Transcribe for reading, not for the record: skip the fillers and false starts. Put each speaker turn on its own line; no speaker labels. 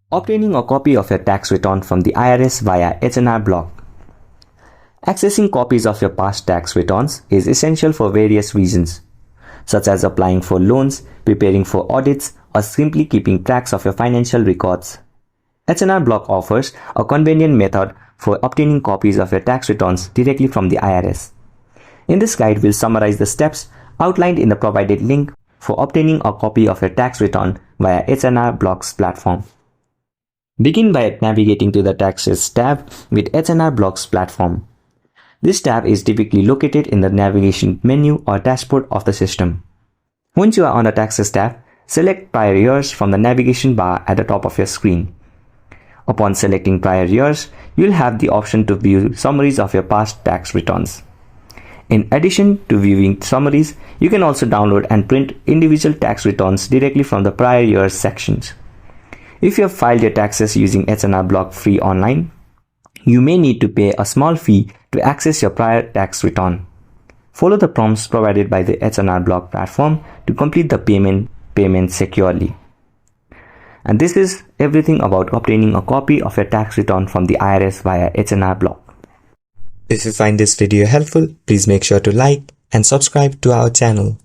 Obtaining a copy of your tax return from the IRS via H&R Block. Accessing copies of your past tax returns is essential for various reasons, such as applying for loans, preparing for audits, or simply keeping tracks of your financial records. H&R Block offers a convenient method for obtaining copies of your tax returns directly from the IRS. In this guide, we'll summarize the steps outlined in the provided link for obtaining a copy of your tax return via H&R Block's platform. Begin by navigating to the Taxes tab with H&R Block's platform. This tab is typically located in the navigation menu or dashboard of the system. Once you are on the Taxes tab, select Prior Years from the navigation bar at the top of your screen. Upon selecting Prior Years, you'll have the option to view summaries of your past tax returns. In addition to viewing summaries, you can also download and print individual tax returns directly from the Prior Years sections. If you have filed your taxes using H&R Block free online, you may need to pay a small fee to access your prior tax return. Follow the prompts provided by the H&R Block platform to complete the payment securely. And this is everything about obtaining a copy of your tax return from the IRS via H&R Block.
If you find this video helpful, please make sure to like and subscribe to our channel.